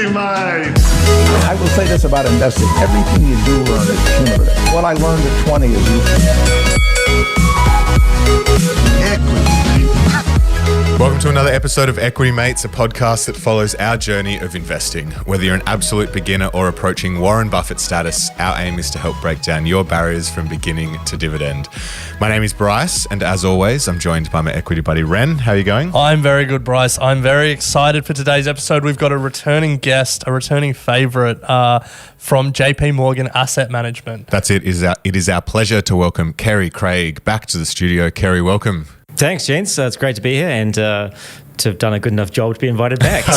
mate. I will say this about investing. Everything you do learn is cumulative. What I learned at 20 is useful. Welcome to another episode of Equity Mates, a podcast that follows our journey of investing. Whether you're an absolute beginner or approaching Warren Buffett status, our aim is to help break down your barriers from beginning to dividend. My name is Bryce, and as always, I'm joined by my equity buddy, Ren. How are you going? I'm very good, Bryce. I'm very excited for today's episode. We've got a returning guest, a returning favourite from JP Morgan Asset Management. That's it. It is our pleasure to welcome Kerry Craig back to the studio. Kerry, welcome. Thanks, gents. It's great to be here and to have done a good enough job to be invited back.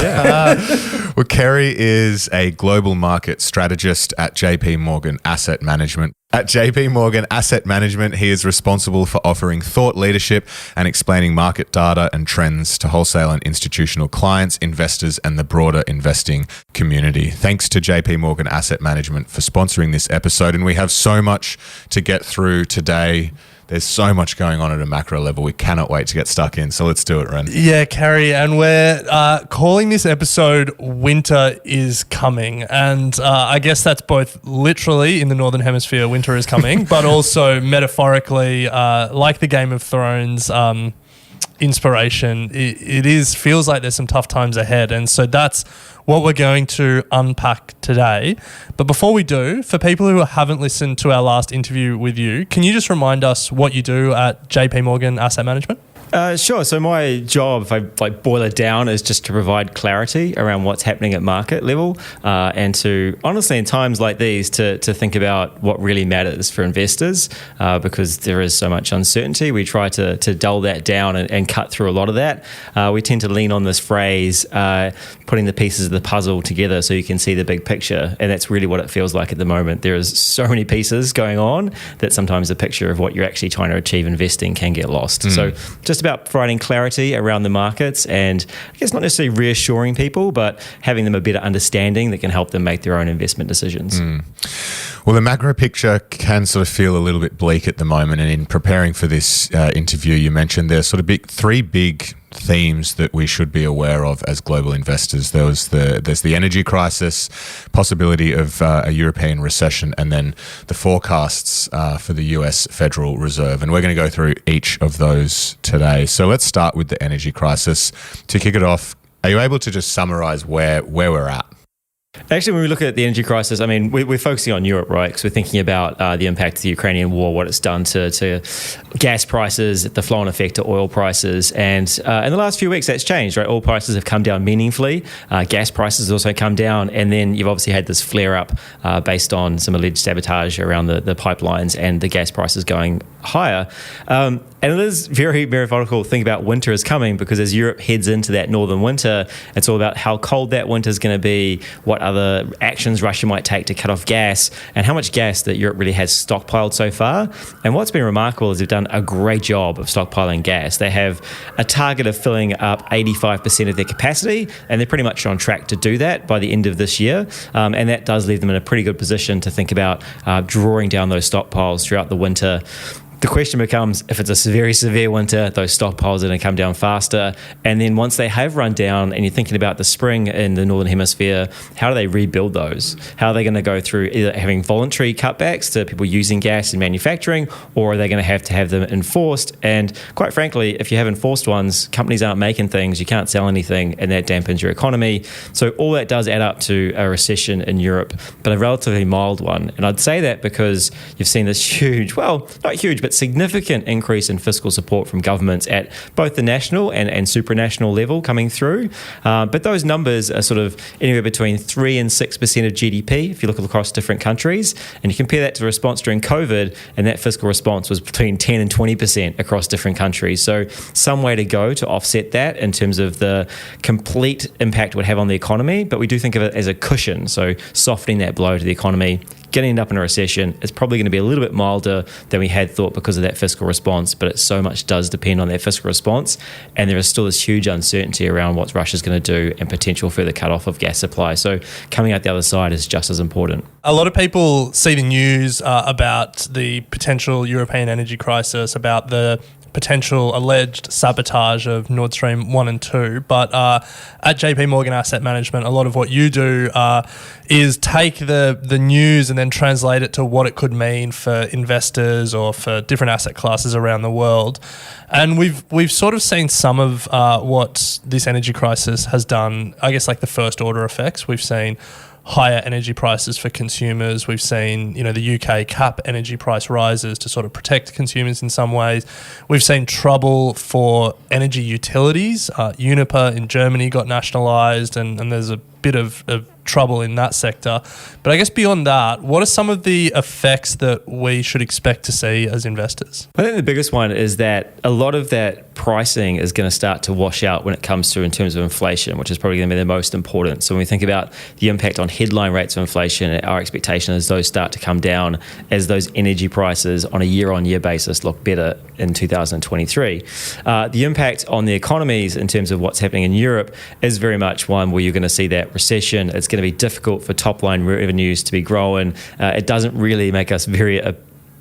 Well, Kerry is a global market strategist at JP Morgan Asset Management. At JP Morgan Asset Management, he is responsible for offering thought leadership and explaining market data and trends to wholesale and institutional clients, investors, and the broader investing community. Thanks to JP Morgan Asset Management for sponsoring this episode. And we have so much to get through today. There's so much going on at a macro level. We cannot wait to get stuck in. So let's do it, Ren. Yeah, Kerry, and we're calling this episode Winter is Coming. And I guess that's both literally in the Northern Hemisphere, winter is coming, but also metaphorically, like the Game of Thrones inspiration, it feels like there's some tough times ahead. And so that's what we're going to unpack today. But before we do, for people who haven't listened to our last interview with you, can you just remind us what you do at JP Morgan Asset Management? Sure. So my job, if I boil it down, is just to provide clarity around what's happening at market level and to, honestly, in times like these, to think about what really matters for investors because there is so much uncertainty. We try to dull that down and cut through a lot of that. We tend to lean on this phrase, putting the pieces of the puzzle together so you can see the big picture. And that's really what it feels like at the moment. There is so many pieces going on that sometimes the picture of what you're actually trying to achieve investing can get lost. So just about providing clarity around the markets and I guess not necessarily reassuring people, but having them a better understanding that can help them make their own investment decisions. Well, the macro picture can sort of feel a little bit bleak at the moment. And in preparing for this interview, you mentioned there's sort of three big themes that we should be aware of as global investors. There's the energy crisis, possibility of a European recession, and then the forecasts for the US Federal Reserve. And we're going to go through each of those today. So let's start with the energy crisis. To kick it off, are you able to just summarize where we're at? Actually, when we look at the energy crisis, I mean, we're focusing on Europe, right? Because we're thinking about the impact of the Ukrainian war, what it's done to gas prices, the flow-on effect to oil prices. And in the last few weeks, that's changed, right? Oil prices have come down meaningfully. Gas prices also come down. And then you've obviously had this flare-up based on some alleged sabotage around the pipelines and the gas prices going higher. And it is very metaphorical to think about winter is coming because as Europe heads into that northern winter, it's all about how cold that winter is going to be, what other actions Russia might take to cut off gas, and how much gas that Europe really has stockpiled so far. And what's been remarkable is they've done a great job of stockpiling gas. They have a target of filling up 85% of their capacity, and they're pretty much on track to do that by the end of this year. And that does leave them in a pretty good position to think about drawing down those stockpiles throughout the winter. The question becomes, if it's a very severe winter, those stockpiles are going to come down faster. And then once they have run down and you're thinking about the spring in the Northern Hemisphere, how do they rebuild those? How are they going to go through either having voluntary cutbacks to people using gas in manufacturing, or are they going to have them enforced? And quite frankly, if you have enforced ones, companies aren't making things, you can't sell anything, and that dampens your economy. So all that does add up to a recession in Europe, but a relatively mild one. And I'd say that because you've seen this huge, well, not huge, but significant increase in fiscal support from governments at both the national and supranational level coming through. But those numbers are sort of anywhere between 3 and 6% of GDP if you look across different countries. And you compare that to the response during COVID, and that fiscal response was between 10 and 20% across different countries. So some way to go to offset that in terms of the complete impact it would have on the economy. But we do think of it as a cushion, so softening that blow to the economy. Getting it up in a recession, it's probably going to be a little bit milder than we had thought because of that fiscal response, but it so much does depend on that fiscal response. And there is still this huge uncertainty around what Russia's going to do and potential further cut-off of gas supply. So coming out the other side is just as important. A lot of people see the news about the potential European energy crisis, about the potential alleged sabotage of Nord Stream 1 and 2. But at JP Morgan Asset Management, a lot of what you do is take the news and then translate it to what it could mean for investors or for different asset classes around the world. And we've sort of seen some of what this energy crisis has done, I guess, like the first order effects. We've seen higher energy prices for consumers. We've seen, the UK cap energy price rises to sort of protect consumers in some ways. We've seen trouble for energy utilities. Uniper in Germany got nationalised, and there's a bit of trouble in that sector. But I guess beyond that, what are some of the effects that we should expect to see as investors? I think the biggest one is that a lot of that pricing is going to start to wash out when it comes to in terms of inflation, which is probably going to be the most important. So when we think about the impact on headline rates of inflation, our expectation is those start to come down as those energy prices on a year-on-year basis look better in 2023. The impact on the economies in terms of what's happening in Europe is very much one where you're going to see that recession. It's going to be difficult for top-line revenues to be growing. It doesn't really make us very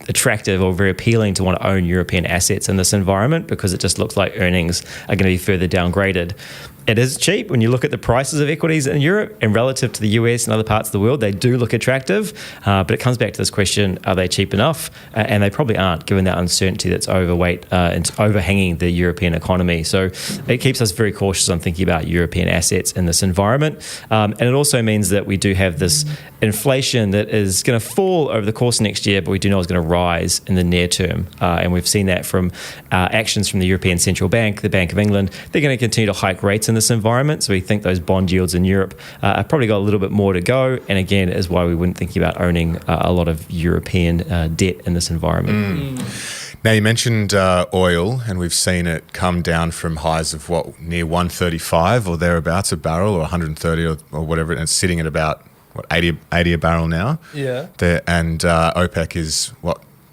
attractive or very appealing to want to own European assets in this environment because it just looks like earnings are going to be further downgraded. It is cheap when you look at the prices of equities in Europe and relative to the US and other parts of the world. They do look attractive, but it comes back to this question, are they cheap enough? And they probably aren't, given that uncertainty that's overweight and overhanging the European economy. So it keeps us very cautious on thinking about European assets in this environment. And it also means that we do have this inflation that is going to fall over the course of next year, but we do know it's going to rise in the near term. And we've seen that from actions from the European Central Bank, the Bank of England. They're going to continue to hike rates in this environment. So we think those bond yields in Europe have probably got a little bit more to go. And again, is why we wouldn't think about owning a lot of European debt in this environment. Now, you mentioned oil, and we've seen it come down from highs of near 135 or thereabouts a barrel, or 130 or whatever, and it's sitting at about 80 a barrel now. Yeah. And OPEC is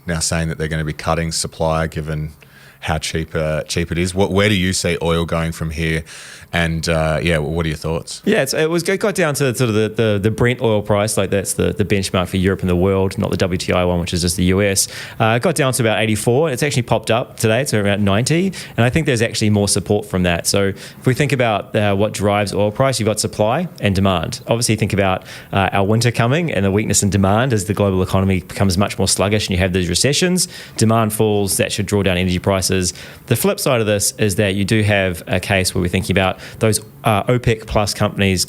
now saying that they're going to be cutting supply given how cheap it is. Where do you see oil going from here? And what are your thoughts? Yeah, it got down to sort of the Brent oil price, like that's the benchmark for Europe and the world, not the WTI one, which is just the US. It got down to about 84. It's actually popped up today to about 90, and I think there's actually more support from that. So if we think about what drives oil price, you've got supply and demand. Obviously, think about our winter coming and the weakness in demand as the global economy becomes much more sluggish and you have these recessions. Demand falls, that should draw down energy prices. The flip side of this is that you do have a case where we're thinking about those OPEC plus countries,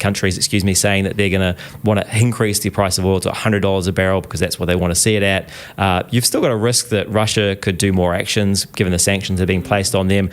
saying that they're going to want to increase the price of oil to $100 a barrel because that's what they want to see it at. You've still got a risk that Russia could do more actions given the sanctions that are being placed on them.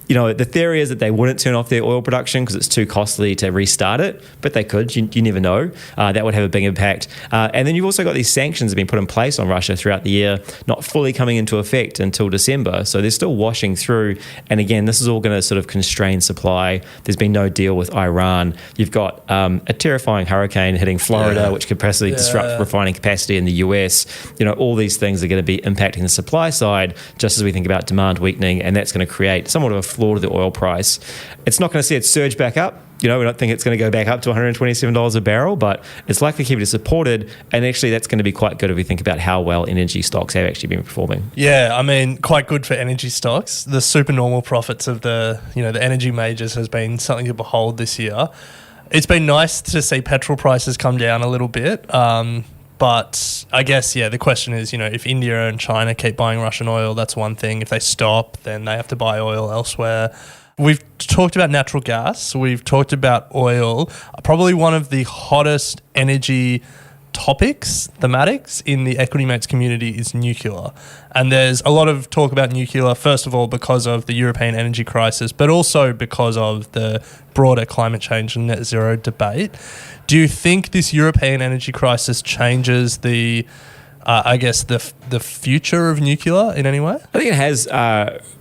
The theory is that they wouldn't turn off their oil production because it's too costly to restart it, but they could. You never know. That would have a big impact. And then you've also got these sanctions that have been put in place on Russia throughout the year, not fully coming into effect until December. So they're still washing through. And again, this is all going to sort of constrain supply. There's been no deal with Iran. You've got a terrifying hurricane hitting Florida, which could possibly disrupt refining capacity in the US. All these things are going to be impacting the supply side, just as we think about demand weakening, and that's going to create somewhat of a floor to the oil price. It's not going to see it surge back up. We don't think it's going to go back up to $127 a barrel, but it's likely to keep it supported. And actually, that's going to be quite good if we think about how well energy stocks have actually been performing. Yeah, I mean, quite good for energy stocks. The supernormal profits of the energy majors has been something to behold this year. It's been nice to see petrol prices come down a little bit. But I guess, the question is, if India and China keep buying Russian oil, that's one thing. If they stop, then they have to buy oil elsewhere. We've talked about natural gas. We've talked about oil. Probably one of the hottest energy topics, thematics in the equity mates community is nuclear. And there's a lot of talk about nuclear, first of all, because of the European energy crisis, but also because of the broader climate change and net zero debate. Do you think this European energy crisis changes the future of nuclear in any way? I think it has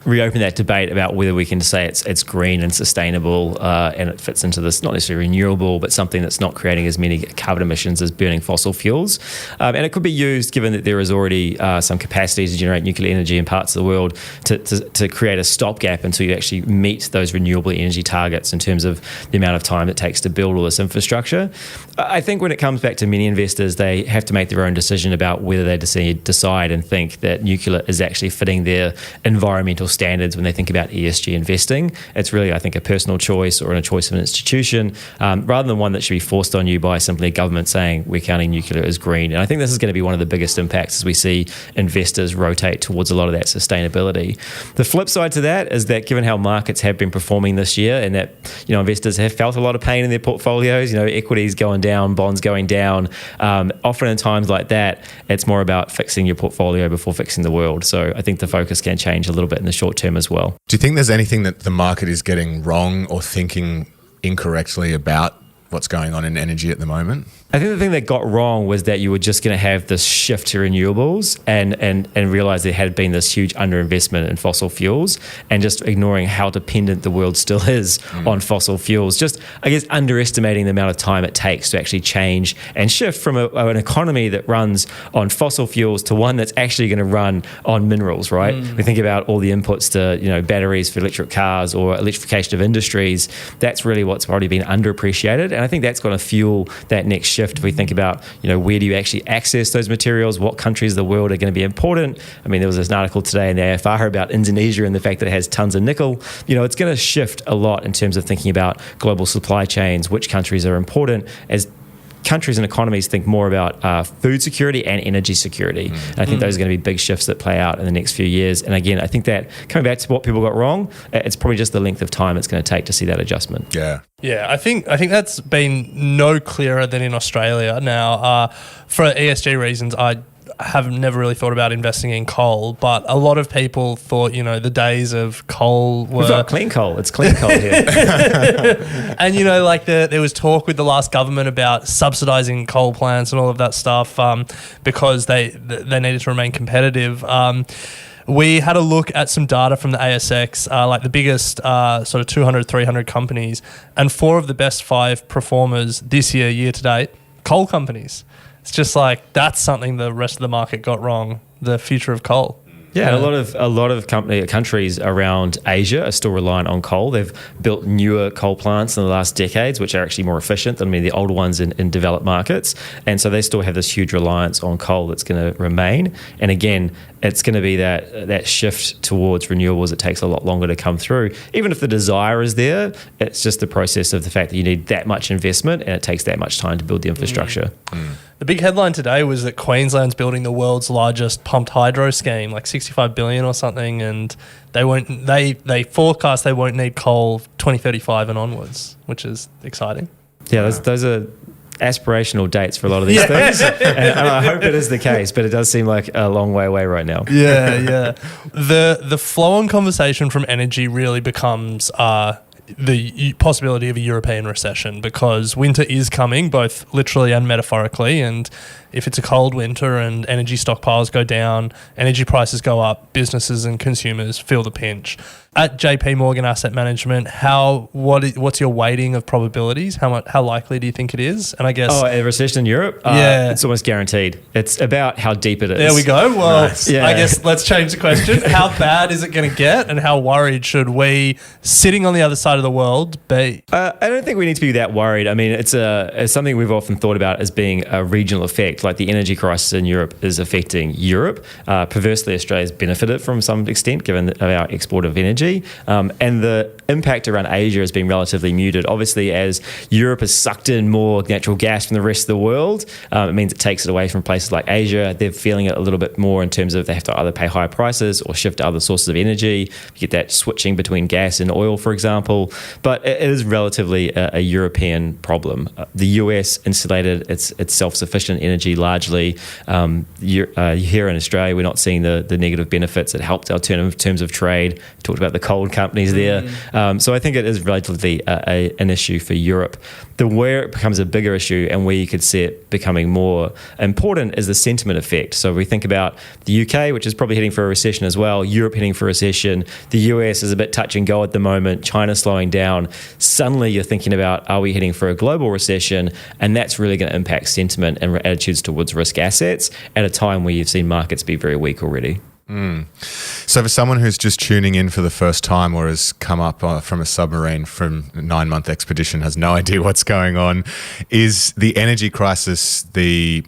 reopened that debate about whether we can say it's green and sustainable and it fits into this, not necessarily renewable, but something that's not creating as many carbon emissions as burning fossil fuels. And it could be used, given that there is already some capacity to generate nuclear energy in parts of the world, to create a stopgap until you actually meet those renewable energy targets in terms of the amount of time it takes to build all this infrastructure. I think when it comes back to many investors, they have to make their own decision about whether they decide and think that nuclear is actually fitting their environmental standards when they think about ESG investing. It's really, I think, a personal choice or a choice of an institution, rather than one that should be forced on you by simply a government saying we're counting nuclear as green. And I think this is going to be one of the biggest impacts as we see investors rotate towards a lot of that sustainability. The flip side to that is that given how markets have been performing this year and that, investors have felt a lot of pain in their portfolios, equities going down, bonds going down, often in times like that, it's more about fixing your portfolio before fixing the world. So I think the focus can change a little bit in the short term as well. Do you think there's anything that the market is getting wrong or thinking incorrectly about what's going on in energy at the moment? I think the thing that got wrong was that you were just going to have this shift to renewables and realize there had been this huge underinvestment in fossil fuels and just ignoring how dependent the world still is on fossil fuels. Just, I guess, underestimating the amount of time it takes to actually change and shift from an economy that runs on fossil fuels to one that's actually going to run on minerals, right? We think about all the inputs to, batteries for electric cars or electrification of industries. That's really what's probably been underappreciated. And I think that's going to fuel that next shift. If we think about, where do you actually access those materials? What countries of the world are going to be important? I mean, there was an article today in the AFR about Indonesia and the fact that it has tons of nickel. It's going to shift a lot in terms of thinking about global supply chains, which countries are important as countries and economies think more about food security and energy security. And I think those are going to be big shifts that play out in the next few years. And again, I think that coming back to what people got wrong, it's probably just the length of time it's going to take to see that adjustment. Yeah, I think that's been no clearer than in Australia. Now, for ESG reasons, I have never really thought about investing in coal, but a lot of people thought, the days of coal were... We've got clean coal. It's clean coal here. And, there was talk with the last government about subsidising coal plants and all of that stuff because they needed to remain competitive. We had a look at some data from the ASX, like the biggest sort of 200, 300 companies, and 4 of the best 5 performers this year to date, coal companies. It's just like that's something the rest of the market got wrong, the future of coal. Yeah, a lot of countries around Asia are still reliant on coal. They've built newer coal plants in the last decades, which are actually more efficient than the older ones in developed markets. And so they still have this huge reliance on coal that's going to remain. And again, it's going to be that shift towards renewables. It takes a lot longer to come through. Even if the desire is there, it's just the process of the fact that you need that much investment and it takes that much time to build the infrastructure. The big headline today was that Queensland's building the world's largest pumped hydro scheme, like 65 billion or something, and they forecast they won't need coal 2035 and onwards, which is exciting. Yeah, those are aspirational dates for a lot of these things. And I hope it is the case, but it does seem like a long way away right now. Yeah. The flow-on conversation from energy really becomes the possibility of a European recession, because winter is coming, both literally and metaphorically, and if it's a cold winter and energy stockpiles go down, energy prices go up, businesses and consumers feel the pinch. At JP Morgan Asset Management, what's your weighting of probabilities? How likely do you think it is? And I guess a recession in Europe, it's almost guaranteed. It's about how deep it is. There we go. Well, nice. Yeah. I guess let's change the question. How bad is it going to get, and how worried should we, sitting on the other side of the world, be? I don't think we need to be that worried. I mean, it's something we've often thought about as being a regional effect. Like the energy crisis in Europe is affecting Europe. Perversely, Australia's benefited from some extent given our export of energy. And the impact around Asia has been relatively muted. Obviously, as Europe has sucked in more natural gas from the rest of the world, it means it takes it away from places like Asia. They're feeling it a little bit more in terms of they have to either pay higher prices or shift to other sources of energy. You get that switching between gas and oil, for example. But it is relatively a European problem. The US insulated its self-sufficient energy largely. Here in Australia, we're not seeing the negative benefits. It helped our terms of trade. Talked about the coal companies there. So I think it is relatively an issue for Europe. Where it becomes a bigger issue and where you could see it becoming more important is the sentiment effect. So if we think about the UK, which is probably heading for a recession as well, Europe heading for a recession, the US is a bit touch and go at the moment, China slowing down. Suddenly you're thinking about, are we heading for a global recession? And that's really going to impact sentiment and attitudes towards risk assets at a time where you've seen markets be very weak already. So for someone who's just tuning in for the first time or has come up from a submarine from a 9-month expedition, has no idea what's going on, is the energy crisis the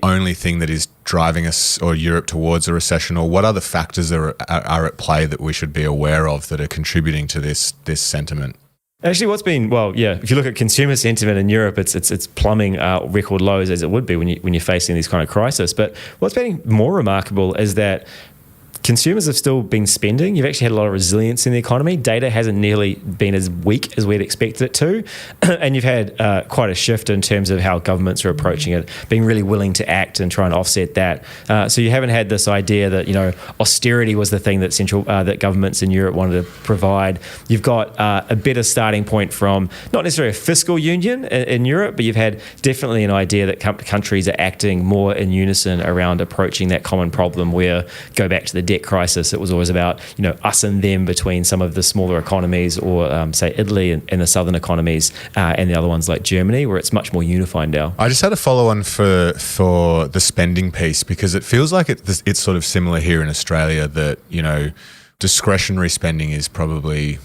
only thing that is driving us or Europe towards a recession, or what other factors are at play that we should be aware of that are contributing to this sentiment? Actually, if you look at consumer sentiment in Europe, it's plumbing record lows, as it would be when you're facing these kind of crisis. But what's been more remarkable is that consumers have still been spending. You've actually had a lot of resilience in the economy. Data hasn't nearly been as weak as we'd expected it to. And you've had quite a shift in terms of how governments are approaching it, being really willing to act and try and offset that. So you haven't had this idea that, austerity was the thing that that governments in Europe wanted to provide. You've got a better starting point from not necessarily a fiscal union in Europe, but you've had definitely an idea that countries are acting more in unison around approaching that common problem, where go back to the debt crisis, it was always about us and them between some of the smaller economies, or say Italy and the southern economies, and the other ones like Germany, where it's much more unified now. I just had a follow-on for the spending piece, because it feels like it's sort of similar here in Australia that discretionary spending is probably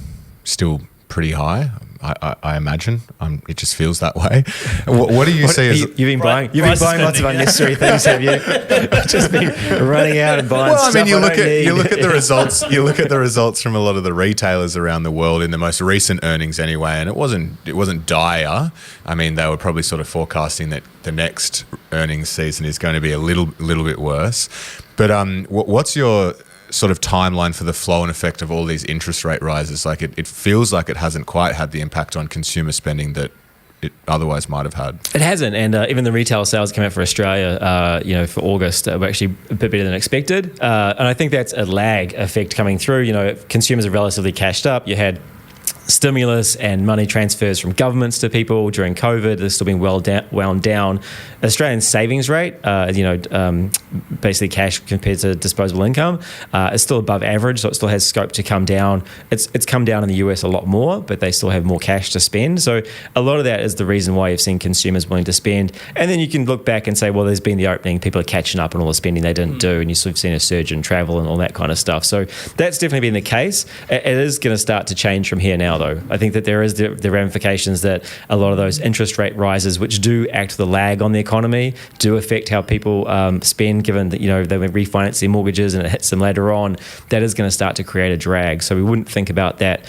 still pretty high. I imagine. It just feels that way. What do you see as... You've been buying lots of unnecessary things, have you? Just been running out and buying stuff. You look at the results. You look at the results from a lot of the retailers around the world in the most recent earnings, anyway, and it wasn't dire. I mean, they were probably sort of forecasting that the next earnings season is going to be a little bit worse. But what's your sort of timeline for the flow and effect of all these interest rate rises? Like it feels like it hasn't quite had the impact on consumer spending that it otherwise might have had. It hasn't, and even the retail sales came out for Australia, for August, were actually a bit better than expected, and I think that's a lag effect coming through. Consumers are relatively cashed up. You had stimulus and money transfers from governments to people during COVID. They're still being wound down. Australian savings rate, basically cash compared to disposable income, is still above average, so it still has scope to come down. It's come down in the US a lot more, but they still have more cash to spend. So a lot of that is the reason why you've seen consumers willing to spend. And then you can look back and say, well, there's been the opening, people are catching up on all the spending they didn't do, and you've sort of seen a surge in travel and all that kind of stuff. So that's definitely been the case. It is going to start to change from here now, though. I think that there is the ramifications that a lot of those interest rate rises, which do act with a lag on the economy, do affect how people spend, given that they will refinance their mortgages and it hits them later on. That is going to start to create a drag. So we wouldn't think about that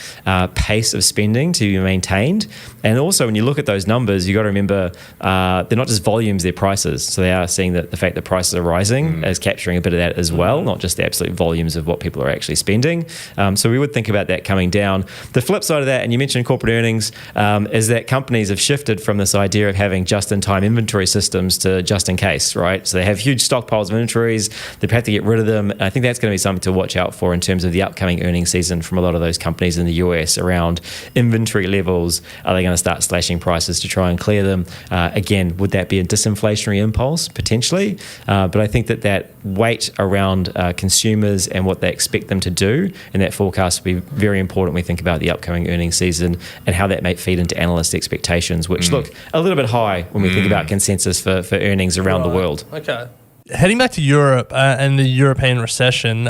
pace of spending to be maintained. And also, when you look at those numbers, you got to remember they're not just volumes, they're prices. So they are seeing that the fact that prices are rising is capturing a bit of that as well, not just the absolute volumes of what people are actually spending. So we would think about that coming down. The flip side of that, and you mentioned corporate earnings, is that companies have shifted from this idea of having just-in-time inventory systems to just-in-case, right? So they have huge stockpiles of inventories. They have to get rid of them. And I think that's going to be something to watch out for in terms of the upcoming earnings season from a lot of those companies in the US around inventory levels. Are they going to start slashing prices to try and clear them? Again, would that be a disinflationary impulse? Potentially. But I think that weight around consumers and what they expect them to do and that forecast will be very important when we think about the upcoming earnings season and how that may feed into analyst expectations, which look a little bit high when we think about consensus for earnings around the world. Okay. Heading back to Europe and the European recession,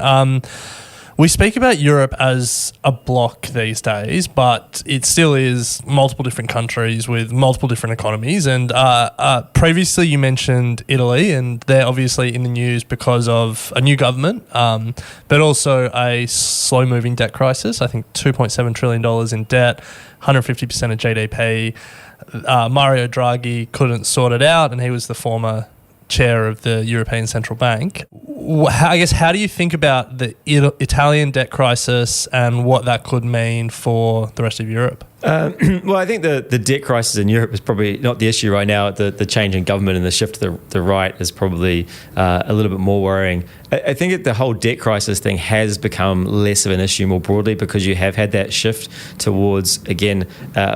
we speak about Europe as a bloc these days, but it still is multiple different countries with multiple different economies. And previously you mentioned Italy, and they're obviously in the news because of a new government, but also a slow-moving debt crisis. I think $2.7 trillion in debt, 150% of GDP. Mario Draghi couldn't sort it out, and he was the former chair of the European Central Bank. I guess, how do you think about the Italian debt crisis and what that could mean for the rest of Europe? Well, I think the debt crisis in Europe is probably not the issue right now. The change in government and the shift to the right is probably a little bit more worrying. I think that the whole debt crisis thing has become less of an issue more broadly because you have had that shift towards, again,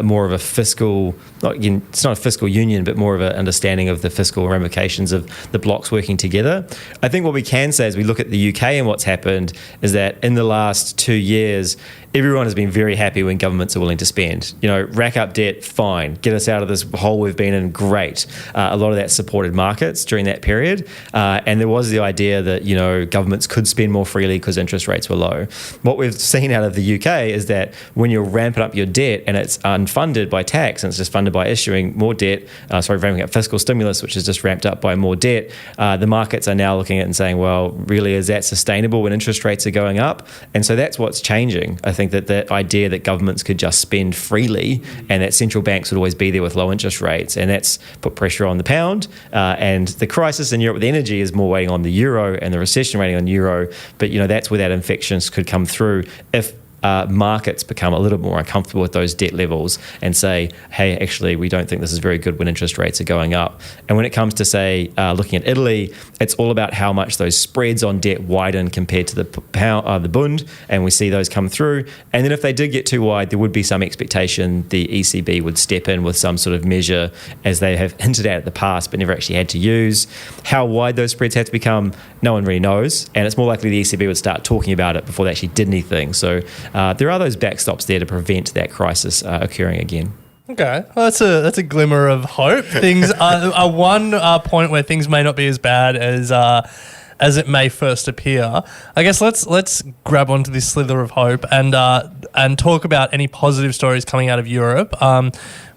more of a fiscal, it's not a fiscal union, but more of an understanding of the fiscal ramifications of the blocs working together. I think what we can say as we look at the UK and what's happened is that in the last 2 years, everyone has been very happy when governments are willing to spend. Rack up debt, fine. Get us out of this hole we've been in, great. A lot of that supported markets during that period. And there was the idea that, governments could spend more freely because interest rates were low. What we've seen out of the UK is that when you're ramping up your debt and it's unfunded by tax and it's just funded by issuing more debt, ramping up fiscal stimulus, which is just ramped up by more debt, the markets are now looking at it and saying, well, really, is that sustainable when interest rates are going up? And so that's what's changing. I think that idea that governments could just spend freely and that central banks would always be there with low interest rates, and that's put pressure on the pound. And the crisis in Europe with energy is more waiting on the euro and the recession waiting on the euro. But, that's where that infections could come through if markets become a little more uncomfortable with those debt levels and say, hey, actually, we don't think this is very good when interest rates are going up. And when it comes to, say, looking at Italy, it's all about how much those spreads on debt widen compared to the pound, the Bund, and we see those come through. And then if they did get too wide, there would be some expectation the ECB would step in with some sort of measure, as they have hinted at in the past but never actually had to use. How wide those spreads have to become, no one really knows, and it's more likely the ECB would start talking about it before they actually did anything. So there are those backstops there to prevent that crisis occurring again. Okay, well, that's a glimmer of hope. Things are one point where things may not be as bad as it may first appear. I guess let's grab onto this slither of hope and talk about any positive stories coming out of Europe.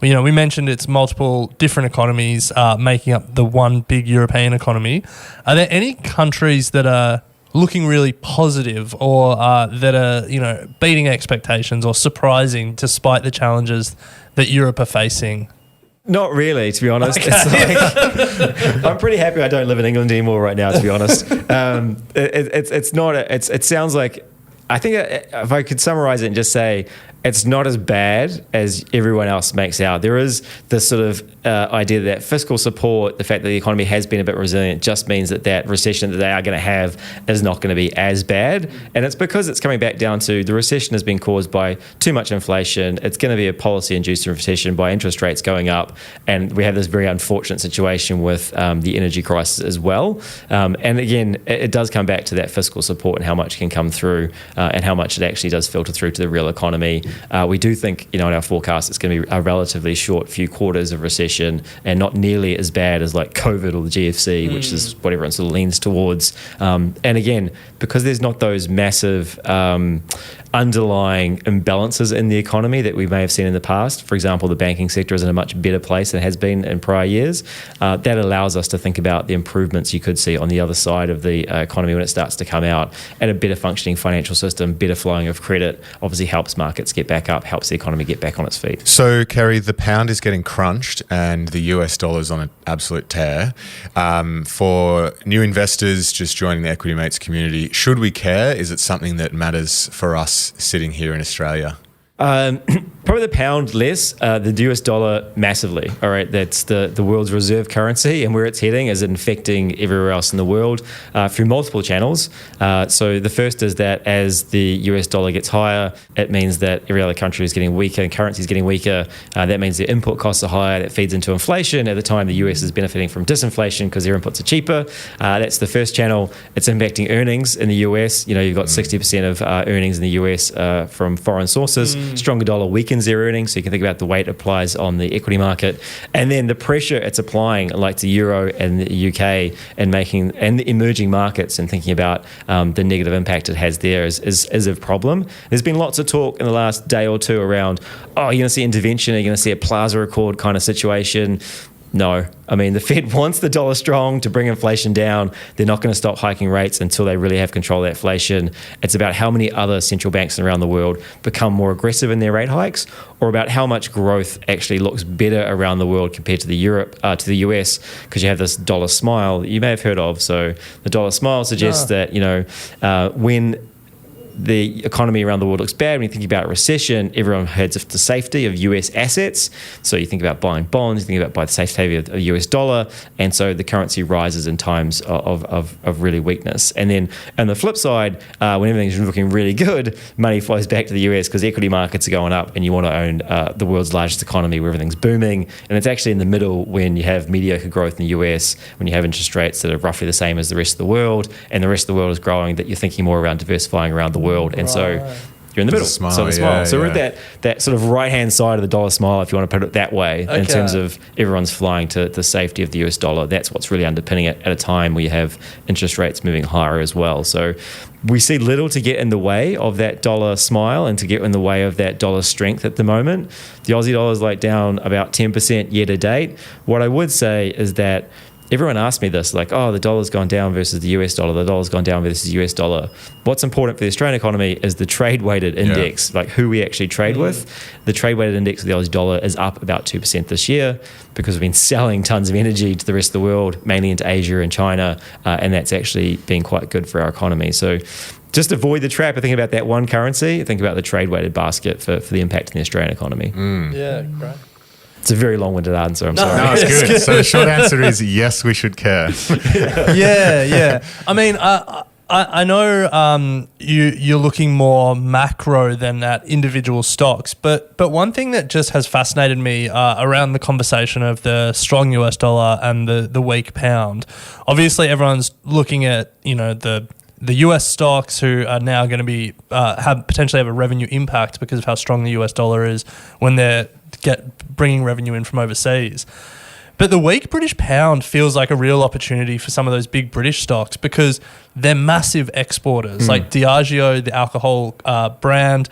We mentioned it's multiple different economies making up the one big European economy. Are there any countries that are looking really positive or that are, beating expectations or surprising despite the challenges that Europe are facing? Not really, to be honest. Okay. It's like, I'm pretty happy I don't live in England anymore right now, to be honest. It sounds like, I think if I could summarize it and just say, it's not as bad as everyone else makes out. There is this sort of idea that fiscal support, the fact that the economy has been a bit resilient, just means that recession that they are going to have is not going to be as bad. And it's because it's coming back down to the recession has been caused by too much inflation. It's going to be a policy-induced recession by interest rates going up. And we have this very unfortunate situation with the energy crisis as well. And again, it does come back to that fiscal support and how much can come through and how much it actually does filter through to the real economy. We do think, in our forecast, it's going to be a relatively short few quarters of recession and not nearly as bad as like COVID or the GFC, which is what everyone sort of leans towards. And again, because there's not those massive underlying imbalances in the economy that we may have seen in the past. For example, the banking sector is in a much better place than it has been in prior years. That allows us to think about the improvements you could see on the other side of the economy when it starts to come out, and a better functioning financial system, better flowing of credit, obviously helps markets get back up, helps the economy get back on its feet. So, Kerry, the pound is getting crunched and the US dollar is on an absolute tear. For new investors just joining the Equity Mates community, should we care? Is it something that matters for us sitting here in Australia? Probably the pound less, the US dollar massively. All right, that's the world's reserve currency, and where it's heading is infecting everywhere else in the world through multiple channels. So the first is that as the US dollar gets higher, it means that every other country is getting weaker and currency is getting weaker. That means their input costs are higher. That feeds into inflation. At the time, the US is benefiting from disinflation because their inputs are cheaper. That's the first channel. It's impacting earnings in the US. You've got 60% of earnings in the US from foreign sources. Stronger dollar weakens their earnings, so you can think about the weight it applies on the equity market, and then the pressure it's applying, like the euro and the UK, and the emerging markets, and thinking about the negative impact it has there is a problem. There's been lots of talk in the last day or two around, you're going to see intervention, you're going to see a Plaza Accord kind of situation. No. I mean, the Fed wants the dollar strong to bring inflation down. They're not going to stop hiking rates until they really have control of that inflation. It's about how many other central banks around the world become more aggressive in their rate hikes, or about how much growth actually looks better around the world compared to the US, because you have this dollar smile that you may have heard of. So the dollar smile suggests that, when the economy around the world looks bad, when you think about recession, everyone heads to safety of US assets. So you think about buying bonds, you think about buying the safety of the US dollar, and so the currency rises in times of really weakness. And then on the flip side, when everything's looking really good, money flows back to the US because equity markets are going up and you want to own the world's largest economy where everything's booming. And it's actually in the middle when you have mediocre growth in the US, when you have interest rates that are roughly the same as the rest of the world, and the rest of the world is growing, that you're thinking more around diversifying around the world. And so you're in the middle. There's a smile, So the smile. So we're at that sort of right-hand side of the dollar smile, if you want to put it that way, in terms of everyone's flying to the safety of the US dollar. That's what's really underpinning it at a time where you have interest rates moving higher as well. So we see little to get in the way of that dollar smile and to get in the way of that dollar strength at the moment. The Aussie dollar is down about 10% year to date. What I would say is that everyone asks me this, the dollar's gone down versus the US dollar, the dollar's gone down versus the US dollar. What's important for the Australian economy is the trade-weighted index, who we actually trade with. The trade-weighted index of the Aussie dollar is up about 2% this year because we've been selling tons of energy to the rest of the world, mainly into Asia and China, and that's actually been quite good for our economy. So just avoid the trap of thinking about that one currency. Think about the trade-weighted basket for the impact in the Australian economy. Yeah, great. It's a very long-winded answer. I'm sorry. No, it's good. So the short answer is yes, we should care. Yeah. I mean, I know you're looking more macro than at individual stocks, but one thing that just has fascinated me around the conversation of the strong US dollar and the weak pound. Obviously, everyone's looking at the US stocks who are now going to be potentially have a revenue impact because of how strong the US dollar is when they're bringing revenue in from overseas. But the weak British pound feels like a real opportunity for some of those big British stocks because they're massive exporters, like Diageo, the alcohol brand.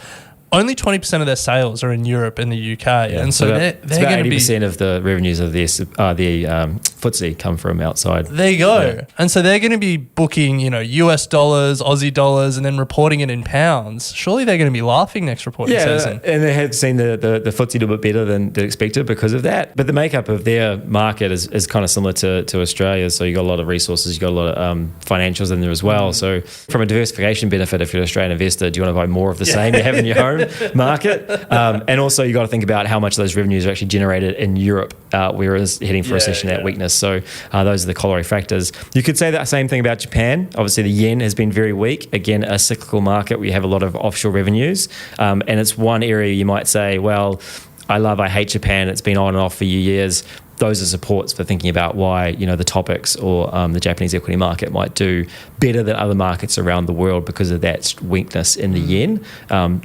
Only 20% of their sales are in Europe and the UK, and so they're going to be 80% of the revenues of the FTSE come from outside. There you go, and so they're going to be booking, US dollars, Aussie dollars, and then reporting it in pounds. Surely they're going to be laughing next reporting season. And they have seen the FTSE do a bit better than expected because of that. But the makeup of their market is kind of similar to Australia. So you got a lot of resources, you got a lot of financials in there as well. So from a diversification benefit, if you're an Australian investor, do you want to buy more of the same you have in your home market? And also you got to think about how much of those revenues are actually generated in Europe, whereas heading for recession, that weakness. So those are the corollary factors. You could say that same thing about Japan. Obviously the yen has been very weak. Again, a cyclical market where you have a lot of offshore revenues. And it's one area you might say, well, I hate Japan. It's been on and off for years. Those are supports for thinking about why the topics or the Japanese equity market might do better than other markets around the world because of that weakness in the yen.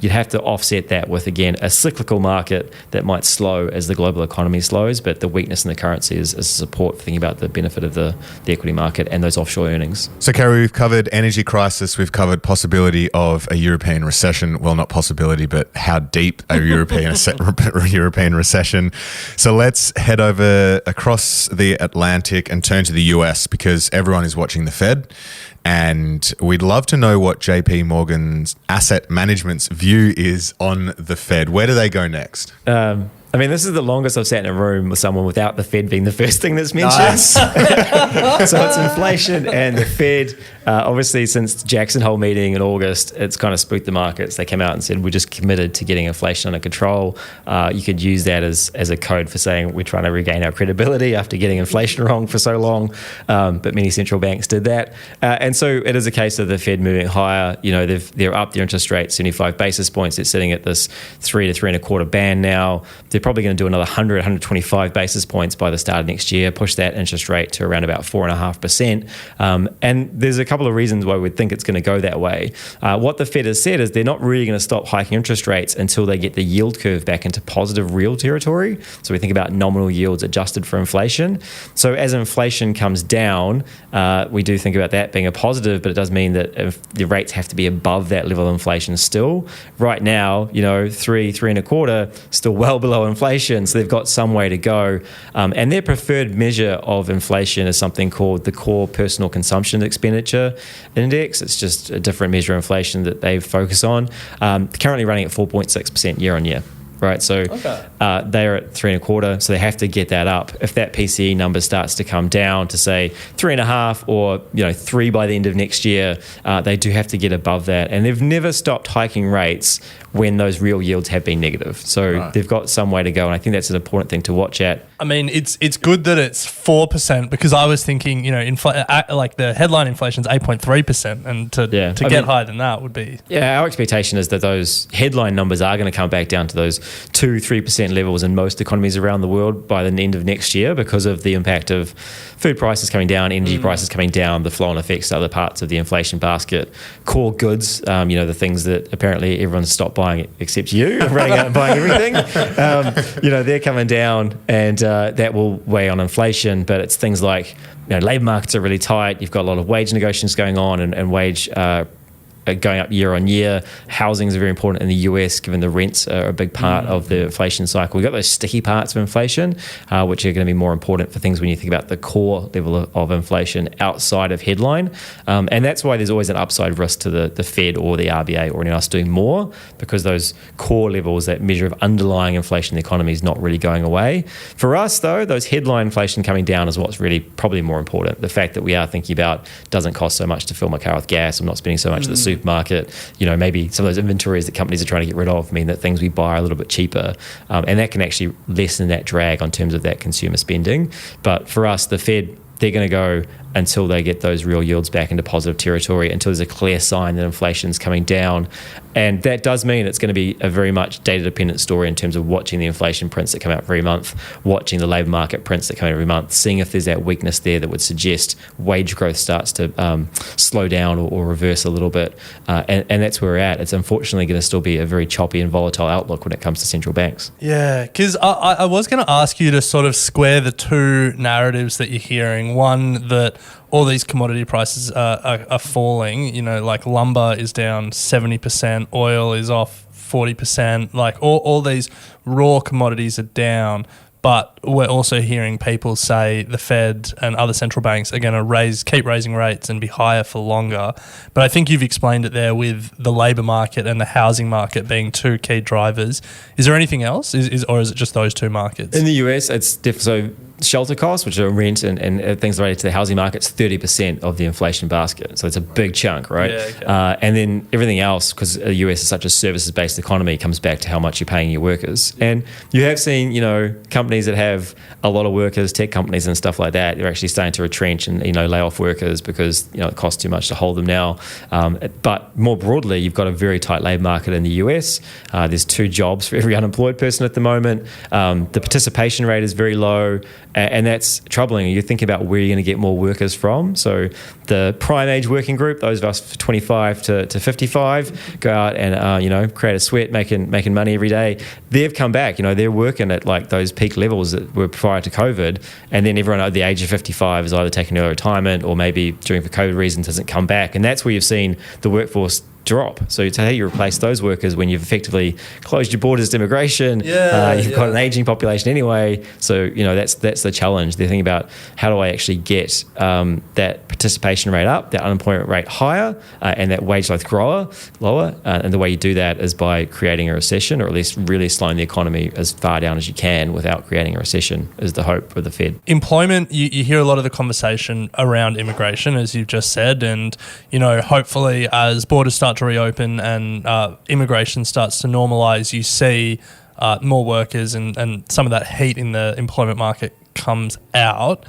You'd have to offset that with, again, a cyclical market that might slow as the global economy slows, but the weakness in the currency is support for thinking about the benefit of the equity market and those offshore earnings. So, Kerry, we've covered energy crisis. We've covered possibility of a European recession. Well, not possibility, but how deep a European recession. So let's head over across the Atlantic and turn to the US because everyone is watching the Fed. And we'd love to know what JP Morgan's asset management's view is on the Fed. Where do they go next? This is the longest I've sat in a room with someone without the Fed being the first thing that's mentioned. Nice. So it's inflation and the Fed. Obviously, since the Jackson Hole meeting in August, it's kind of spooked the markets. They came out and said, we're just committed to getting inflation under control. You could use that as a code for saying we're trying to regain our credibility after getting inflation wrong for so long. But many central banks did that. And so it is a case of the Fed moving higher. They're up their interest rate 75 basis points. It's sitting at this 3 to 3.25 band now. They're probably going to do another 100, 125 basis points by the start of next year, push that interest rate to around about 4.5%. And there's a couple of reasons why we'd think it's going to go that way. What the Fed has said is they're not really going to stop hiking interest rates until they get the yield curve back into positive real territory. So we think about nominal yields adjusted for inflation. So as inflation comes down, we do think about that being a positive, but it does mean that if the rates have to be above that level of inflation still. Right now, 3.25, still well below inflation, so they've got some way to go. And their preferred measure of inflation is something called the Core Personal Consumption Expenditure Index. It's just a different measure of inflation that they focus on. Currently running at 4.6% year on year. Right, so they're at 3.25, so they have to get that up. If that PCE number starts to come down to say 3.5 or 3 by the end of next year, they do have to get above that. And they've never stopped hiking rates when those real yields have been negative. So they've got some way to go, and I think that's an important thing to watch at. I mean, it's good that it's 4% because I was thinking, like the headline inflation is 8.3%, and to get higher than that would be... Yeah, our expectation is that those headline numbers are going to come back down to those 2-3% levels in most economies around the world by the end of next year because of the impact of food prices coming down, energy prices coming down, the flow-on effects to other parts of the inflation basket, core goods, the things that apparently everyone's stopped buying except you, running out and buying everything. They're coming down, and that will weigh on inflation. But it's things like, labour markets are really tight. You've got a lot of wage negotiations going on, and wage going up year on year. Housing is very important in the US, given the rents are a big part of the inflation cycle. We've got those sticky parts of inflation, which are going to be more important for things when you think about the core level of inflation outside of headline. And that's why there's always an upside risk to the Fed or the RBA or anyone else doing more, because those core levels, that measure of underlying inflation in the economy, is not really going away. For us, though, those headline inflation coming down is what's really probably more important. The fact that we are thinking about, doesn't cost so much to fill my car with gas, I'm not spending so much at the supermarket, maybe some of those inventories that companies are trying to get rid of mean that things we buy are a little bit cheaper, and that can actually lessen that drag on terms of that consumer spending. But for us, the Fed, they're going to go until they get those real yields back into positive territory, until there's a clear sign that inflation's coming down. And that does mean it's going to be a very much data-dependent story in terms of watching the inflation prints that come out every month, watching the labour market prints that come out every month, seeing if there's that weakness there that would suggest wage growth starts to slow down or reverse a little bit. And that's where we're at. It's unfortunately going to still be a very choppy and volatile outlook when it comes to central banks. Yeah, because I was going to ask you to sort of square the two narratives that you're hearing. One, that all these commodity prices are falling, like lumber is down 70%, oil is off 40%, like all these raw commodities are down. But we're also hearing people say the Fed and other central banks are going to keep raising rates and be higher for longer. But I think you've explained it there with the labour market and the housing market being two key drivers. Is there anything else, or is it just those two markets? In the US, it's so shelter costs, which are rent and things related to the housing market, it's 30% of the inflation basket. So it's a big chunk, right? Yeah, okay. And then everything else, because the US is such a services-based economy, comes back to how much you're paying your workers. And you have seen, companies that have a lot of workers, tech companies and stuff like that, they're actually starting to retrench and, lay off workers because, it costs too much to hold them now. But more broadly, you've got a very tight labour market in the US. There's 2 jobs for every unemployed person at the moment. The participation rate is very low. And that's troubling. You think about where you're going to get more workers from. So the prime age working group, those of us 25 to 55, go out and create a sweat, making money every day. They've come back. They're working at like those peak levels that were prior to COVID. And then everyone at the age of 55 is either taking early retirement or maybe during for COVID reasons hasn't come back. And that's where you've seen the workforce drop. So it's how you replace those workers when you've effectively closed your borders to immigration. You've got an aging population anyway. So that's the challenge. They're thinking about, how do I actually get that participation rate up, that unemployment rate higher, and that wage growth lower. And the way you do that is by creating a recession, or at least really slowing the economy as far down as you can without creating a recession, is the hope of the Fed. Employment, you hear a lot of the conversation around immigration, as you've just said, and hopefully as borders start to reopen and immigration starts to normalise, you see more workers and some of that heat in the employment market comes out.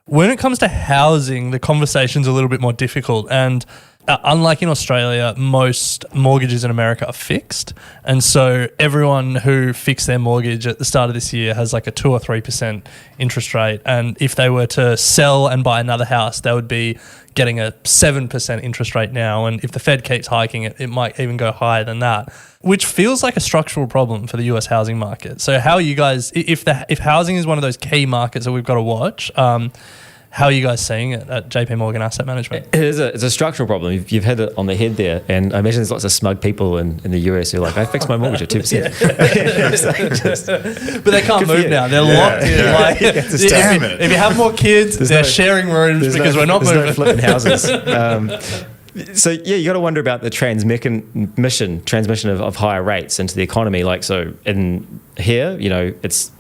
When it comes to housing, the conversation's a little bit more difficult, and unlike in Australia, most mortgages in America are fixed, and so everyone who fixed their mortgage at the start of this year has like a 2 or 3% interest rate, and if they were to sell and buy another house, they would be getting a 7% interest rate now, and if the Fed keeps hiking it, it might even go higher than that, which feels like a structural problem for the US housing market. So how are you guys, if housing is one of those key markets that we've got to watch, how are you guys seeing it at JP Morgan Asset Management? It's a structural problem. You've hit it on the head there. And I imagine there's lots of smug people in the US who are like, I fixed my mortgage at 2%. But they can't move now. They're locked in. Damn it. If you have more kids, they're sharing rooms because we're not moving. There's no flipping houses. So yeah, you got to wonder about the transmission of higher rates into the economy. Like, so in here, it's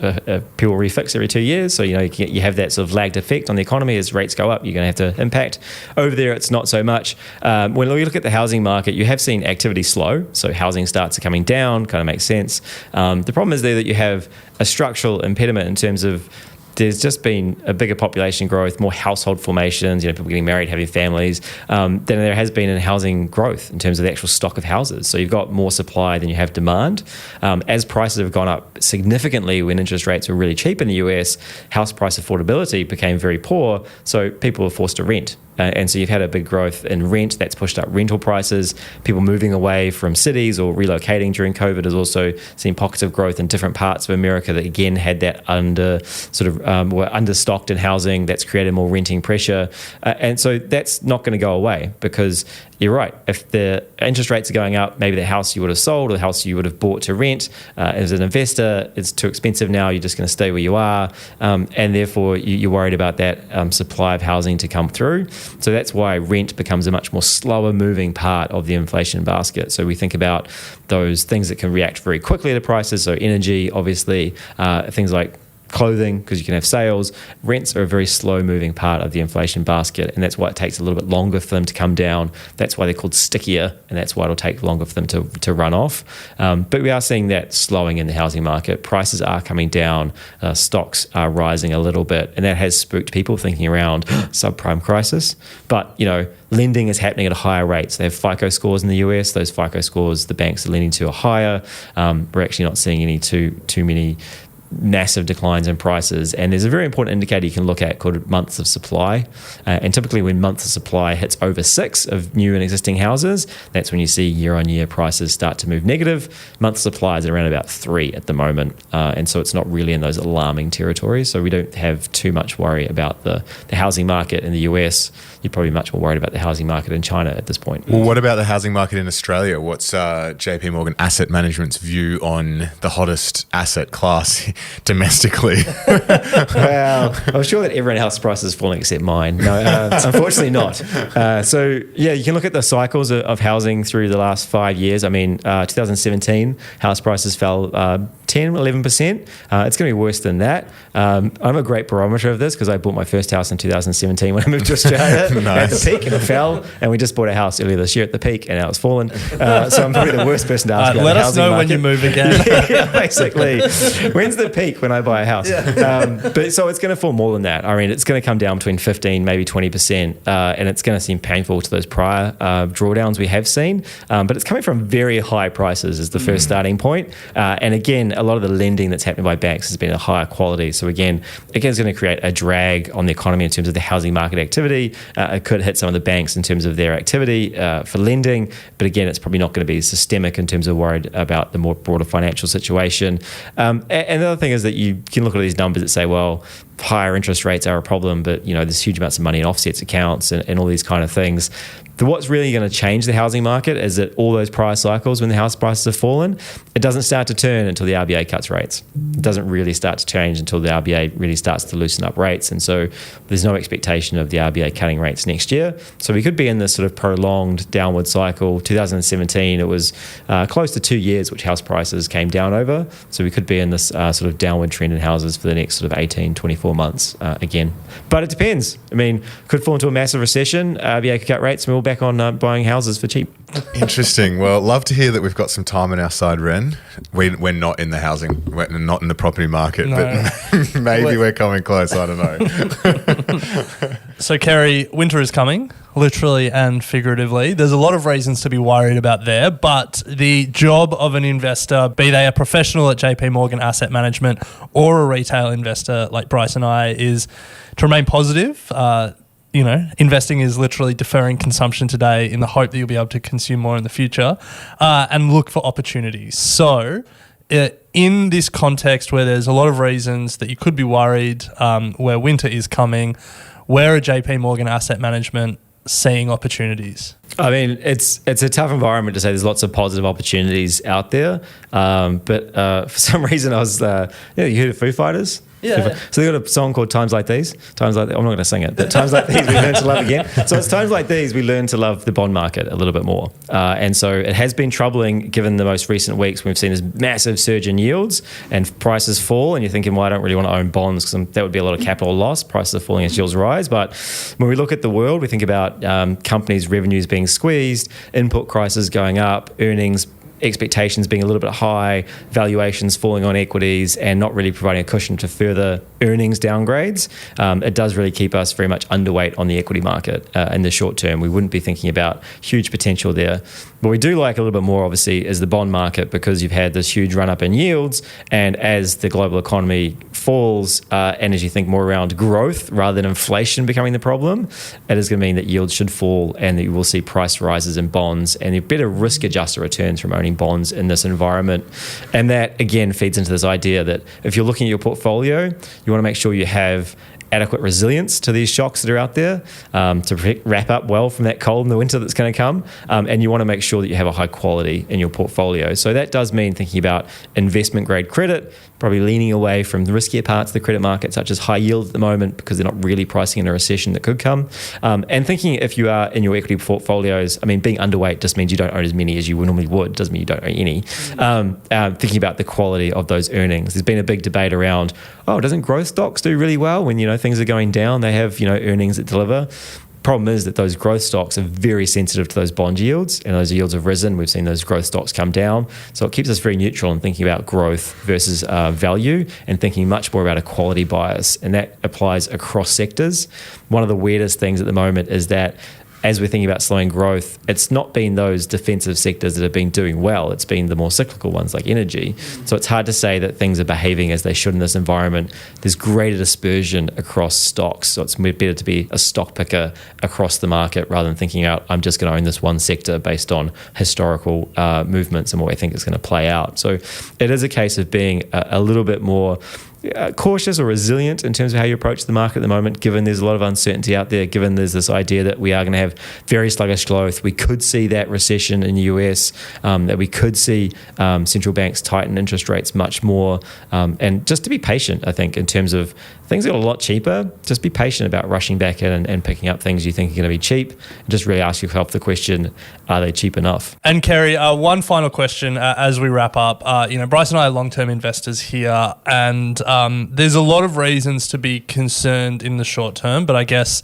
people refix every 2 years. So, you have that sort of lagged effect on the economy. As rates go up, you're going to have to impact. Over there, it's not so much. When we look at the housing market, you have seen activity slow. So housing starts are coming down, kind of makes sense. The problem is there that you have a structural impediment in terms of there's just been a bigger population growth, more household formations, people getting married, having families, than there has been in housing growth in terms of the actual stock of houses. So you've got more supply than you have demand. As prices have gone up significantly when interest rates were really cheap in the US, house price affordability became very poor, so people were forced to rent. And so you've had a big growth in rent that's pushed up rental prices. People moving away from cities or relocating during COVID has also seen pockets of growth in different parts of America that again had that were understocked in housing. That's created more renting pressure. And so that's not going to go away because you're right. If the interest rates are going up, maybe the house you would have sold or the house you would have bought to rent as an investor, it's too expensive now. You're just going to stay where you are. And therefore you're worried about that supply of housing to come through. So that's why rent becomes a much more slower moving part of the inflation basket. So we think about those things that can react very quickly to prices. So energy, obviously, things like clothing, because you can have sales. Rents are a very slow moving part of the inflation basket, and that's why it takes a little bit longer for them to come down. That's why they're called stickier, and that's why it'll take longer for them to run off. But we are seeing that slowing in the housing market. Prices are coming down, stocks are rising a little bit, and that has spooked people thinking around subprime crisis. But lending is happening at a higher rate. So they have FICO scores in the US. Those FICO scores the banks are lending to are higher. We're actually not seeing any too many massive declines in prices, and there's a very important indicator you can look at called months of supply, and typically when months of supply hits over 6 of new and existing houses, that's when you see year-on-year prices start to move negative. Months of supply is around about 3 at the moment, and so it's not really in those alarming territories, so we don't have too much worry about the housing market in the US. You're probably much more worried about the housing market in China at this point. Well, what about the housing market in Australia? What's JP Morgan Asset Management's view on the hottest asset class domestically? Well, I'm sure that everyone else's prices is falling except mine. No, unfortunately not. So yeah, you can look at the cycles of housing through the last 5 years. I mean, 2017, house prices fell 10, 11%. It's going to be worse than that. I'm a great barometer of this because I bought my first house in 2017 when I moved to Australia at the peak, and it fell. And we just bought a house earlier this year at the peak, and now it's fallen. So I'm probably the worst person to ask about let the us housing know market. when you move again. Yeah, basically. When's the peak when I buy a house? But so it's going to fall more than that. I mean, it's going to come down between 15, maybe 20%, and it's going to seem painful to those prior drawdowns we have seen. But it's coming from very high prices as the first starting point. And again, a lot of the lending that's happening by banks has been a higher quality. So again, it's going to create a drag on the economy in terms of the housing market activity. It could hit some of the banks in terms of their activity for lending. But again, it's probably not going to be systemic in terms of worried about the more broader financial situation. And the other thing is that you can look at these numbers that say, well, higher interest rates are a problem, but there's huge amounts of money in offsets accounts and all these kind of things. But what's really going to change the housing market is that all those prior cycles when the house prices have fallen, it doesn't start to turn until the RBA cuts rates. It doesn't really start to change until the RBA really starts to loosen up rates. And so there's no expectation of the RBA cutting rates next year. So we could be in this sort of prolonged downward cycle. 2017, it was close to 2 years which house prices came down over. So we could be in this sort of downward trend in houses for the next sort of 18, 24 months again. But it depends. I mean, could fall into a massive recession. RBA could cut rates and we're all back on buying houses for cheap. Interesting. Well, love to hear that we've got some time on our side, Ren. We're not in the housing, we're not in the property market, No. but maybe we're coming close. I don't know. So, Kerry, winter is coming, literally and figuratively. There's a lot of reasons to be worried about there, but the job of an investor, be they a professional at JP Morgan Asset Management or a retail investor like Bryce and I, is to remain positive. Investing is literally deferring consumption today in the hope that you'll be able to consume more in the future, and look for opportunities. So in this context where there's a lot of reasons that you could be worried, where winter is coming, where are JP Morgan Asset Management seeing opportunities? I mean, it's a tough environment to say there's lots of positive opportunities out there. But for some reason I was, you heard of Foo Fighters? Yeah. So they got a song called Times Like These. I'm not going to sing it, but Times Like These we learn to love again. So it's times like these we learn to love the bond market a little bit more. And so it has been troubling given the most recent weeks. We've seen this massive surge in yields and prices fall. And you're thinking, well, I don't really want to own bonds because that would be a lot of capital loss. Prices are falling as yields rise. But when we look at the world, we think about companies' revenues being squeezed, input prices going up, earnings expectations being a little bit high, valuations falling on equities, and not really providing a cushion to further earnings downgrades. It does really keep us very much underweight on the equity market in the short term. We wouldn't be thinking about huge potential there. What we do like a little bit more, obviously, is the bond market, because you've had this huge run up in yields, and as the global economy falls, and as you think more around growth rather than inflation becoming the problem, it is going to mean that yields should fall and that you will see price rises in bonds and a better risk-adjusted returns from owning bonds in this environment. And that, again, feeds into this idea that if you're looking at your portfolio, you want to make sure you have adequate resilience to these shocks that are out there, to wrap up well from that cold in the winter that's going to come. And you want to make sure that you have a high quality in your portfolio. So that does mean thinking about investment grade credit, probably leaning away from the riskier parts of the credit market, such as high yield at the moment, because they're not really pricing in a recession that could come. And thinking if you are in your equity portfolios, I mean, being underweight just means you don't own as many as you normally would, doesn't mean you don't own any. Thinking about the quality of those earnings. There's been a big debate around, doesn't growth stocks do really well when, things are going down? They have, earnings that deliver. Problem is that those growth stocks are very sensitive to those bond yields, and those yields have risen. We've seen those growth stocks come down. So it keeps us very neutral in thinking about growth versus value, and thinking much more about a quality bias. And that applies across sectors. One of the weirdest things at the moment is that as we're thinking about slowing growth, it's not been those defensive sectors that have been doing well. It's been the more cyclical ones like energy. So it's hard to say that things are behaving as they should in this environment. There's greater dispersion across stocks. So it's better to be a stock picker across the market rather than thinking out, I'm just going to own this one sector based on historical movements and what I think is going to play out. So it is a case of being a little bit more cautious or resilient in terms of how you approach the market at the moment, given there's a lot of uncertainty out there, given there's this idea that we are going to have very sluggish growth. We could see that recession in the US, that we could see central banks tighten interest rates much more, and just to be patient, I think, in terms of things get a lot cheaper. Just be patient about rushing back in and picking up things you think are going to be cheap, and just really ask yourself the question, are they cheap enough? And Kerry, one final question as we wrap up. Bryce and I are long-term investors here, and there's a lot of reasons to be concerned in the short term, but I guess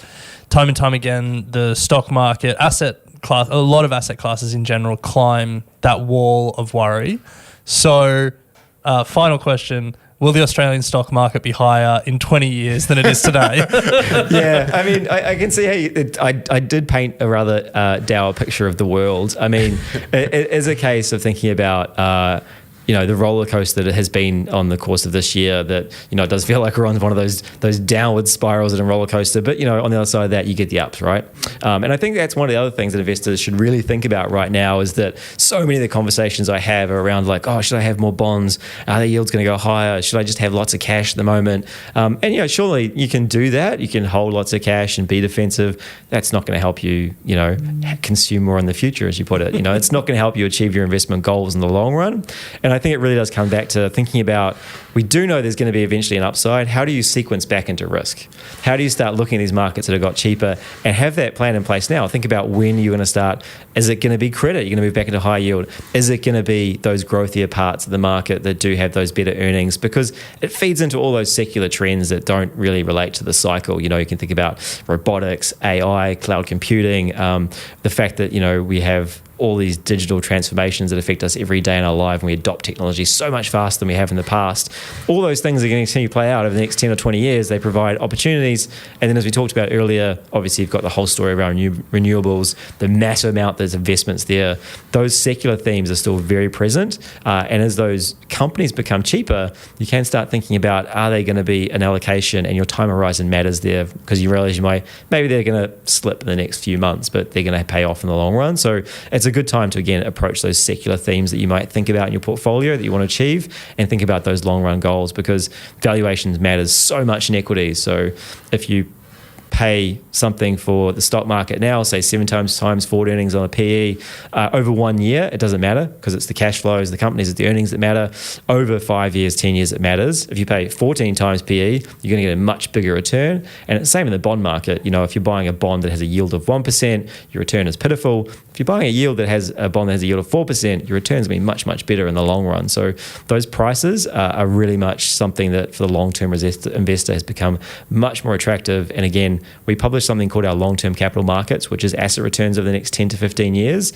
time and time again, the stock market, a lot of asset classes in general climb that wall of worry. So, final question. Will the Australian stock market be higher in 20 years than it is today? Yeah, I mean, I can see how I did paint a rather dour picture of the world. I mean, it is a case of thinking about the roller coaster that has been on the course of this year, that, it does feel like we're on one of those downward spirals in a roller coaster. But, on the other side of that, you get the ups, right? And I think that's one of the other things that investors should really think about right now, is that so many of the conversations I have are around like, should I have more bonds? Are the yields going to go higher? Should I just have lots of cash at the moment? And, surely you can do that. You can hold lots of cash and be defensive. That's not going to help you, consume more in the future, as you put it. It's not going to help you achieve your investment goals in the long run. And I think it really does come back to thinking about, we do know there's going to be eventually an upside. How do you sequence back into risk? How do you start looking at these markets that have got cheaper and have that plan in place now? Think about when you're going to start. Is it going to be credit? You're going to move back into high yield? Is it going to be those growthier parts of the market that do have those better earnings? Because it feeds into all those secular trends that don't really relate to the cycle. You can think about robotics, AI, cloud computing, the fact that, we have all these digital transformations that affect us every day in our life, and we adopt technology so much faster than we have in the past. All those things are going to continue to play out over the next 10 or 20 years. They provide opportunities. And then, as we talked about earlier, obviously you've got the whole story around renewables, the massive amount there's investments there. Those secular themes are still very present. And as those companies become cheaper, you can start thinking about, are they going to be an allocation? And your time horizon matters there, because you realize maybe they're going to slip in the next few months, but they're going to pay off in the long run. So it's a good time to, again, approach those secular themes that you might think about in your portfolio that you want to achieve, and think about those long run goals, because valuations matters so much in equities. So if you pay something for the stock market now, say 7 times forward earnings on a PE, over 1 year, it doesn't matter because it's the cash flows, the companies, it's the earnings that matter. Over 5 years, 10 years, it matters. If you pay 14 times PE, you're going to get a much bigger return. And it's the same in the bond market. If you're buying a bond that has a yield of 1%, your return is pitiful. If you're buying a bond that has a yield of 4%, your returns will be much, much better in the long run. So those prices are really much something that for the long-term investor has become much more attractive. And again, we publish something called our long-term capital markets, which is asset returns over the next 10 to 15 years.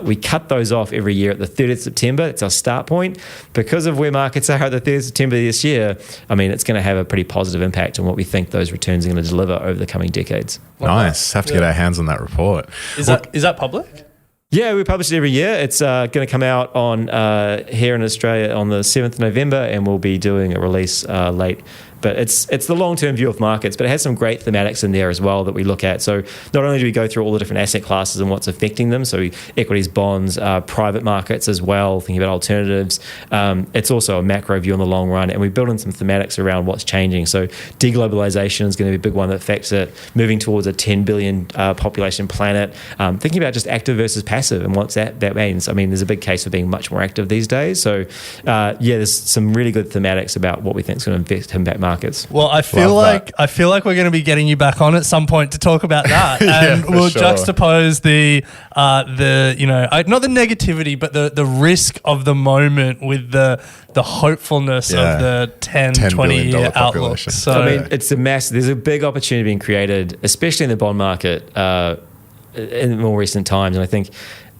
We cut those off every year at the 30th of September. It's our start point. Because of where markets are at the 30th of September this year, it's going to have a pretty positive impact on what we think those returns are going to deliver over the coming decades. Nice. Have to get our hands on that report. Is that public? Yeah, we publish it every year. It's going to come out on here in Australia on the 7th of November, and we'll be doing a release late. But it's the long-term view of markets, but it has some great thematics in there as well that we look at. So not only do we go through all the different asset classes and what's affecting them, so equities, bonds, private markets as well, thinking about alternatives. It's also a macro view in the long run, and we build in some thematics around what's changing. So deglobalization is going to be a big one that affects it, moving towards a 10 billion population planet, thinking about just active versus passive and what that means. There's a big case for being much more active these days. So there's some really good thematics about what we think is going to impact markets. Well, I feel like we're going to be getting you back on at some point to talk about that, and we'll juxtapose the not the negativity, but the risk of the moment with the hopefulness of the 10 20 year outlook. So it's there's a big opportunity being created, especially in the bond market in more recent times, and I think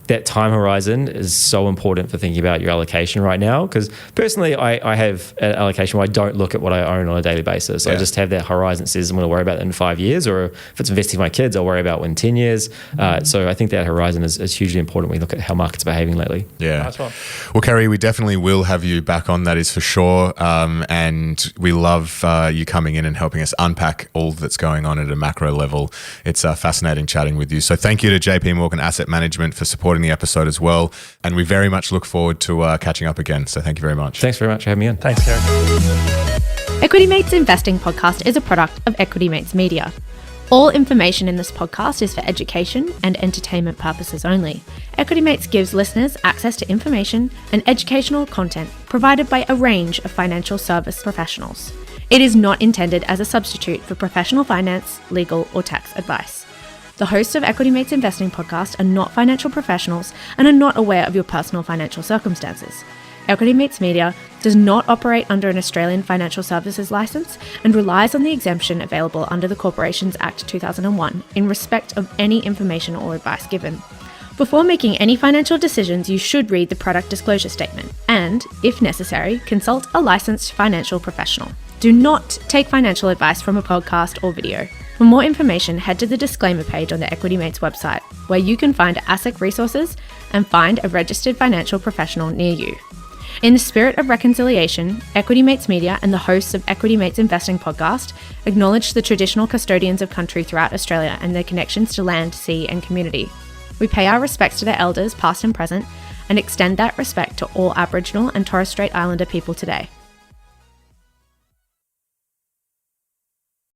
that time horizon is so important for thinking about your allocation right now. Because personally, I have an allocation where I don't look at what I own on a daily basis. Yeah. I just have that horizon that says I'm going to worry about it in 5 years, or if it's investing in my kids, I'll worry about it in 10 years. So I think that horizon is hugely important when we look at how markets are behaving lately. Yeah. Nice one. Well, Kerry, we definitely will have you back on, that is for sure. And we love you coming in and helping us unpack all that's going on at a macro level. It's fascinating chatting with you. So thank you to JP Morgan Asset Management for supporting the episode as well. And we very much look forward to catching up again. So thank you very much. Thanks very much for having me on. Thanks, Kerry. Equity Mates Investing Podcast is a product of Equity Mates Media. All information in this podcast is for education and entertainment purposes only. Equity Mates gives listeners access to information and educational content provided by a range of financial service professionals. It is not intended as a substitute for professional finance, legal, or tax advice. The hosts of Equity Mates Investing Podcast are not financial professionals and are not aware of your personal financial circumstances. Equity Mates Media does not operate under an Australian Financial Services licence and relies on the exemption available under the Corporations Act 2001 in respect of any information or advice given. Before making any financial decisions, you should read the product disclosure statement and, if necessary, consult a licensed financial professional. Do not take financial advice from a podcast or video. For more information, head to the disclaimer page on the Equity Mates website, where you can find ASIC resources and find a registered financial professional near you. In the spirit of reconciliation, Equity Mates Media and the hosts of Equity Mates Investing Podcast acknowledge the traditional custodians of country throughout Australia and their connections to land, sea and community. We pay our respects to their elders, past and present, and extend that respect to all Aboriginal and Torres Strait Islander people today.